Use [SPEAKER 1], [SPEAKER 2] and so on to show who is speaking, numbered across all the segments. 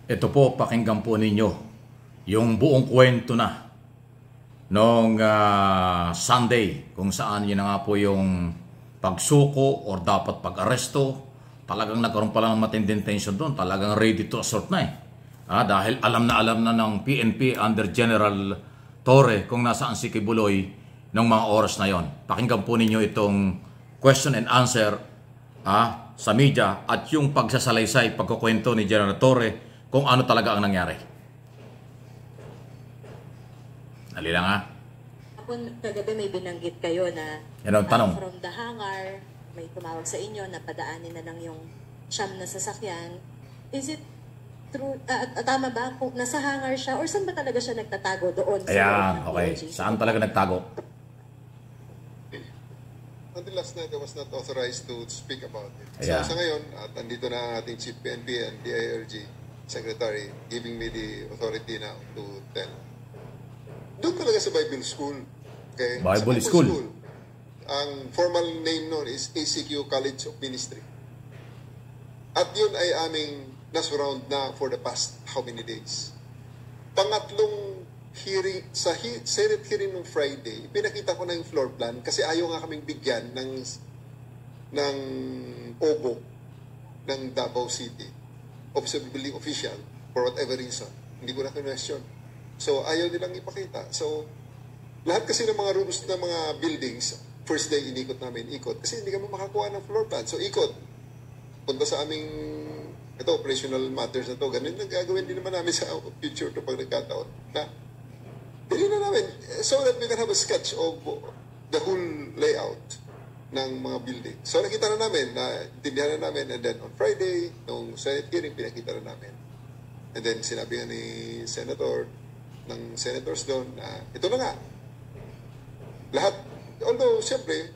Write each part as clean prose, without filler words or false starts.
[SPEAKER 1] Ito po, pakinggan po ninyo yung buong kwento na noong Sunday kung saan yun na nga po yung pagsuko or dapat pag-aresto. Talagang nagkaroon pa lang ng matinding tension doon. Talagang ready to assault na eh. Dahil alam na ng PNP under General Torre kung nasaan si Kibuloy ng mga oras na yon. Pakinggan po ninyo itong question and answer sa media at yung pagsasalaysay, pagkukwento ni General Torre kung ano talaga ang nangyari. Dali lang ha.
[SPEAKER 2] Kagabi may binanggit kayo na
[SPEAKER 1] tanong.
[SPEAKER 2] From the hangar, may tumawag sa inyo na padaanin na lang yung siyam na sasakyan. Is it true? Tama ba kung nasa hangar siya or saan ba talaga siya nagtatago doon?
[SPEAKER 1] Ayan, okay. Saan talaga nagtago?
[SPEAKER 3] Until last night, I was not authorized to speak about it.
[SPEAKER 1] Ayan.
[SPEAKER 3] So sa ngayon, at andito na ang ating Chief PNP and DIRG Secretary giving me the authority now to tell. Doon talaga sa Bible School. Okay?
[SPEAKER 1] Bible School.
[SPEAKER 3] Ang formal name nun is ACQ College of Ministry. At yun ay aming nasurround na for the past how many days. Pangatlong hearing, sa Senate hearing ng Friday, pinakita ko na yung floor plan kasi ayaw nga kaming bigyan ng OBO ng Davao City, Office of Building Official, for whatever reason. Hindi ko na question. So, ayaw nilang ipakita. So, lahat kasi ng mga rooms ng mga buildings, first day inikot namin, ikot. Kasi hindi kami makakuha ng floor plan. So, ikot. Punta sa aming, operational matters na to. Ganun ang gagawin din naman namin sa future to pag nagkataon. Na, hindi na namin. So that we can have a sketch of the whole layout ng mga building. So, nakita na namin, intindihan na namin, and then on Friday, nung Senate hearing, pinakita na namin. And then, sinabi nga ni Senator, ng senators doon, ito na nga. Lahat, although, siyempre,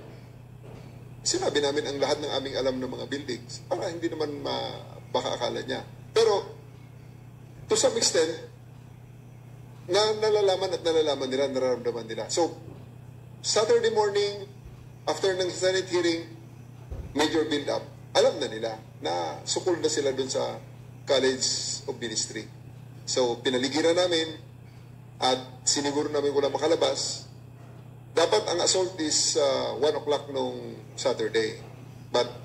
[SPEAKER 3] sinabi namin ang lahat ng aming alam ng mga buildings, para hindi naman baka akala niya. Pero, to some extent, nalalaman nila, nararamdaman nila. So, Saturday morning, after ng Senate hearing, major build-up, alam na nila na sukol na sila dun sa College of Ministry. So, pinaligiran namin at siniguro namin kung makalabas. Dapat ang assault is 1 o'clock nung Saturday. But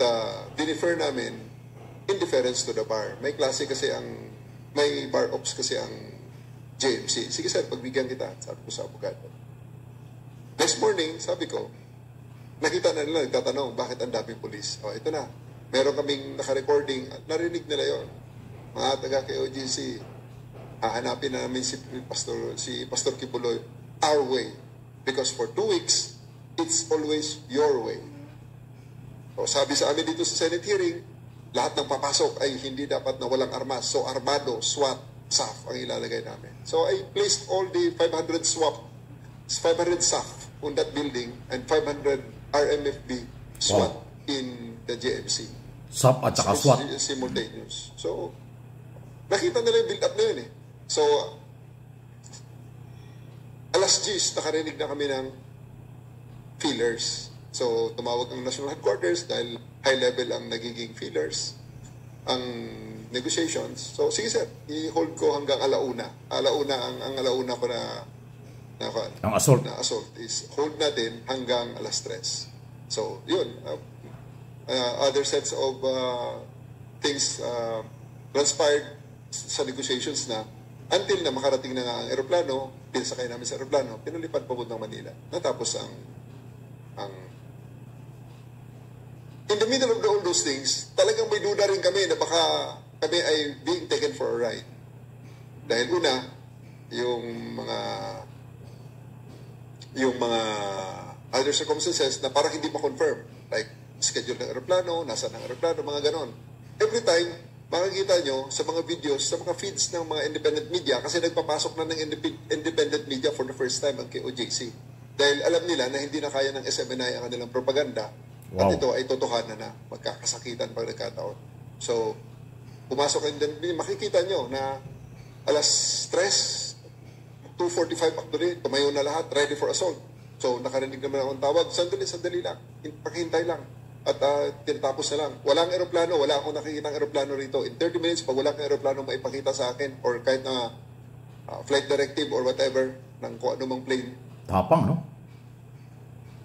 [SPEAKER 3] dinifer namin in deference to the bar. May klase kasi may bar ops kasi ang JMC. Sige sir, pagbigyan kita, sabi ko sa abogado. Next morning, sabi ko, nakita na nila, nagtatanong, bakit ang daming polis? O, ito na. Meron kaming naka-recording at narinig nila yon. Mga taga-KOGC, hahanapin na namin si Pastor Kibuloy our way. Because for 2 weeks, it's always your way. O, sabi sa amin dito sa Senate hearing, lahat ng papasok ay hindi dapat na walang armas. So, armado, SWAT, SAF ang ilalagay namin. So, I placed all the 500 SAF on that building and 500 RMFB SWAT in the JMC.
[SPEAKER 1] SAF at saka SWAT.
[SPEAKER 3] Simultaneous. So, nakita nila yung build-up na yun eh. So, alas 10, nakarinig na kami ng feelers. So, tumawag ang National Headquarters dahil high level ang nagiging feelers. Ang negotiations. So, sige sir, i-hold ko hanggang alauna. Ang alauna ko ang assault. Na assault is hold natin hanggang alas 3. So, yun. Other sets of things transpired sa negotiations na until na makarating na nga ang aeroplano, pinasakay namin sa aeroplano, pinalipad papuntang Manila. Natapos ang in the middle of all those things, talagang may duda rin kami na baka kami ay being taken for a ride. Dahil una, yung mga other circumstances na parang hindi ma-confirm. Like, schedule ng aeroplano, nasa ng aeroplano, mga ganon. Every time, makikita nyo sa mga videos, sa mga feeds ng mga independent media, kasi nagpapasok na ng independent media for the first time ang KOJC. Dahil alam nila na hindi na kaya ng SMNI ang kanilang propaganda. Wow. At ito ay totohanan na magkakasakitan pag nagkataon. So, pumasok din, makikita nyo na alas 3, 2:45 actually, tumayo na lahat, ready for assault. So, nakarinig naman akong tawag, sandali lang, pakihintay lang. at tinatapos na lang. Walang aeroplano, wala akong nakikita ng aeroplano rito. In 30 minutes, pag wala kang aeroplano maipakita sa akin or kahit na flight directive or whatever ng kung anumang plane,
[SPEAKER 1] Tapang, no?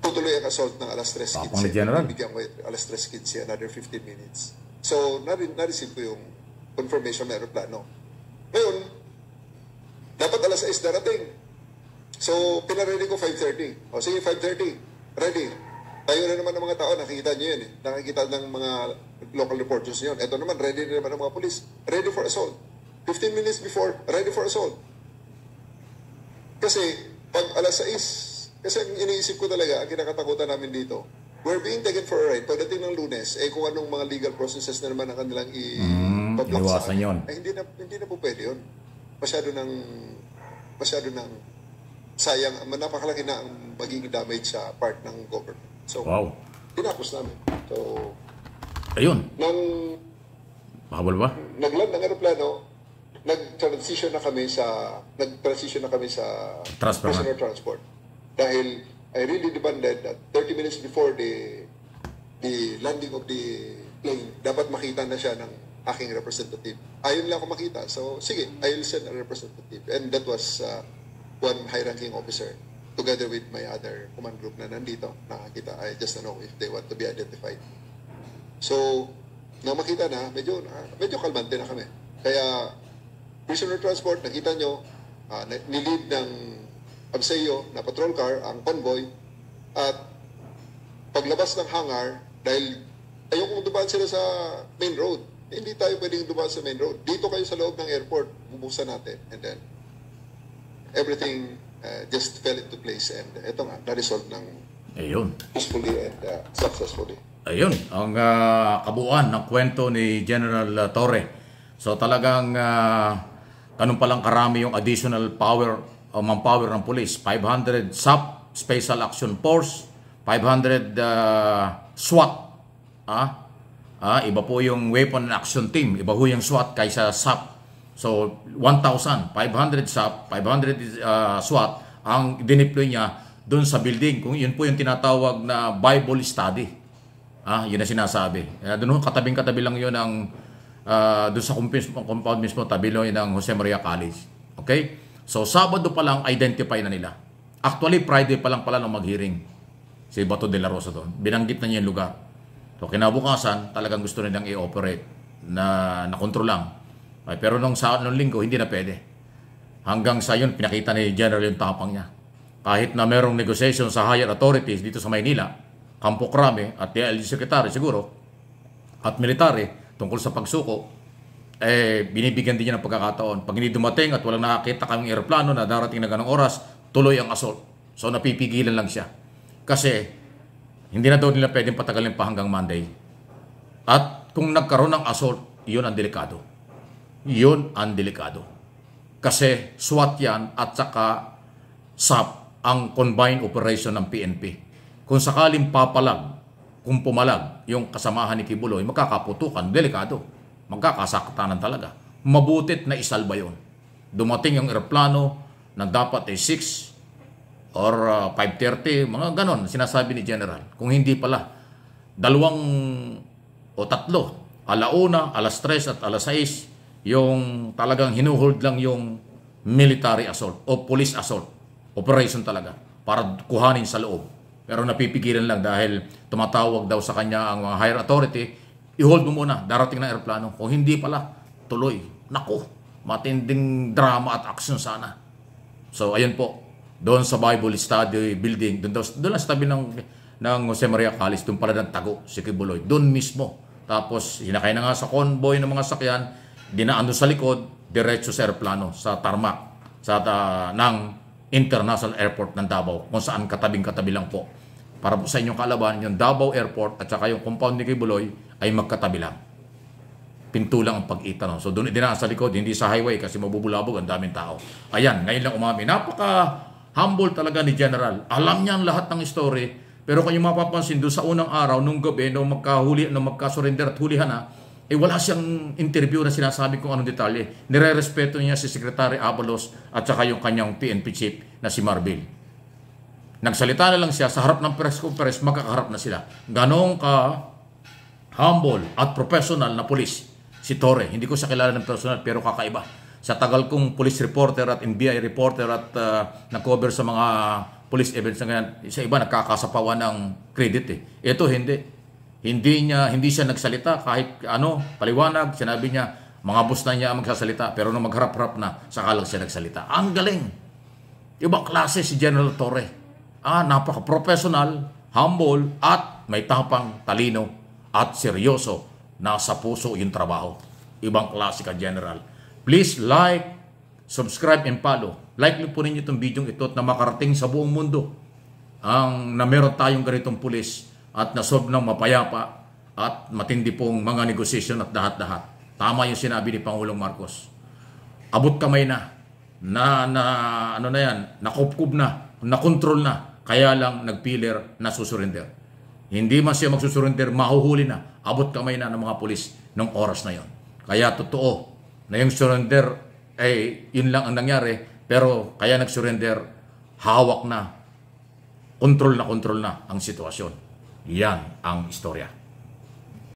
[SPEAKER 3] tutuloy ang assault ng alas 3:15.
[SPEAKER 1] Tapang ni General.
[SPEAKER 3] Bigyan ko alas 3:15, another 15 minutes. So, na-receive ko yung confirmation ng aeroplano. Ngayon, dapat alas 6 darating. So, pinaready ko 5:30. O sige, 5:30. Ready. Tayo na naman ng mga tao, nakikita nyo yun eh. Nakikita ng mga local reporters yun. Ito naman, ready na naman ng mga police. Ready for assault. 15 minutes before, ready for assault. Kasi, pag alas 6, kasi ang iniisip ko talaga, ang kinakatakutan namin dito, we're being taken for a ride. Pagdating ng Lunes, kung anong mga legal processes na naman ang kanilang i-block sa akin,
[SPEAKER 1] yun.
[SPEAKER 3] hindi na po pwede yun. Masyado ng sayang, napakalaki na ang magiging damage sa part ng government. So,
[SPEAKER 1] Wow.
[SPEAKER 3] tinapos namin. So,
[SPEAKER 1] Ayun.
[SPEAKER 3] nang
[SPEAKER 1] Bawal ba?
[SPEAKER 3] nagland ng aeroplano, nag-transition na kami sa
[SPEAKER 1] Transfer na.
[SPEAKER 3] prisoner transport. Dahil I really demanded that 30 minutes before the landing of the plane, dapat makita na siya ng aking representative. Ayaw nila ako makita. So, sige, I will send a representative. And that was one high-ranking officer together with my other command group na nandito. Nakakita. I just don't know if they want to be identified. So, nang makita na, medyo kalmante na kami. Kaya, prisoner transport, nakita nyo, nilid ng Abseyo na patrol car, ang convoy, at paglabas ng hangar, dahil ayokong dumaan sila sa main road. Hindi tayo pwedeng dumaan sa main road. Dito kayo sa loob ng airport, bubuksan natin. And then, everything just fell into place. And ito nga, na-resolve ng
[SPEAKER 1] Ayun.
[SPEAKER 3] peacefully and successfully.
[SPEAKER 1] Ayun, ang kabuuan ng kwento ni General Torre. So talagang ganun palang karami yung additional power o manpower ng police. 500 SAP, Special Action Force, 500 SWAT. Iba po yung Weapon and Action Team. Iba po yung SWAT kaysa SAP. So 1,500 SAP, 500 SWAT ang dineploy niya doon sa building. Kung yun po yung tinatawag na Bible study. Yun na sinasabi. Doon katabing-katabi lang yun ang doon sa compound mismo, tabi lang yun ng Jose Maria College. Okay? So, Sabado pa lang, identify na nila. Actually, Friday pa lang pala nung mag-hearing si Bato de la Rosa doon. Binanggit na niya yung lugar. So, kinabukasan, talagang gusto nilang i-operate na kontrol lang. Pero nung linggo, hindi na pwede. Hanggang sa yun, pinakita ni General yung tapang niya. Kahit na merong negotiation sa higher authorities dito sa Maynila, Campo Crame at DILG Secretary siguro at military tungkol sa pagsuko, binibigyan din niya ng pagkakataon. Pag hindi dumating at walang nakakita kaming eroplano na darating na ganong oras, tuloy ang assault. So napipigilan lang siya. Kasi hindi na daw nila pwedeng patagalin pa hanggang Monday. At kung nagkaroon ng assault, yun ang delikado. Yun ang delikado. Kasi SWAT yan at saka SAP ang combined operation ng PNP. Kung sakaling papalag, kung pumalag yung kasamahan ni Kibuloy, magkakaputukan, delikado. Magkakasakatanan talaga. Mabutit na isalba yun. Dumating yung aeroplano na dapat ay 6 or 5:30, mga ganon, sinasabi ni General. Kung hindi pala, 2 o 3, 1:00, 3:00 at 6:00, yung talagang hinuhold lang yung military assault o police assault. Operation talaga para kuhanin sa loob. Pero napipigilan lang dahil tumatawag daw sa kanya ang mga higher authority, i-hold mo muna, darating na aeroplano. Kung hindi pala, tuloy. Naku, matinding drama at action sana. So, ayun po, doon sa Bible Study Building, doon lang sa tabi ng Jose Maria College, doon pala ng tago si Kibuloy. Doon mismo. Tapos, hinakay na nga sa convoy ng mga sakyan, dinaan doon sa likod, diretso sa aeroplano, sa tarmac, ng International Airport ng Davao, kung saan katabing-katabi lang po. Para po sa inyong kaalaban, yung Davao Airport at saka yung compound ni Kibuloy ay magkatabi lang. Pinto lang ang pag-itan. So doon dinaan sa likod, hindi sa highway kasi mabubulabog ang daming tao. Ayan, ngayon lang umami. Napaka-humble talaga ni General. Alam niya ang lahat ng story. Pero kung yung mapapansin doon sa unang araw, nung gabi, nung magka-surrender at hulihan na, wala siyang interview na sinasabi kung anong detalye. Nire-respeto niya si Secretary Abalos at saka yung kanyang PNP chief na si Marbil. Nagsalita na lang siya sa harap ng press conference, magkakaharap na sila. Ganong ka humble at professional na pulis si Torre. Hindi ko siya kilala ng personal pero kakaiba. Sa tagal kong police reporter at NBI reporter at na-cover sa mga police events na ganyan, sa iba nagkakasapawan ng credit eh. Ito hindi. Hindi siya nagsalita kahit paliwanag. Sinabi niya, mga boss na niya ang magsasalita pero nung magharap-harap na, saka lang siya nagsalita. Ang galing. Ibang klase si General Torre. Napaka-professional, humble, at may tapang, talino, at seryoso. Nasa puso yung trabaho. Ibang klase ka, General. Please like, subscribe, and follow. Like niyo po ninyo itong video ito at na makarating sa buong mundo na meron tayong ganitong pulis at nasolve ng mapayapa at matindi pong mga negosasyon at lahat-lahat. Tama yung sinabi ni Pangulong Marcos. Abot kamay na nakupkub na, nakontrol na, kaya lang nagpiler na susurrender. Hindi man siya magsusurrender, mahuhuli na, abot kamay na ng mga pulis ng oras na yon. Kaya totoo na yung surrender, yun lang ang nangyari, pero kaya nag-surrender, hawak na, kontrol na ang sitwasyon. Yan ang istorya.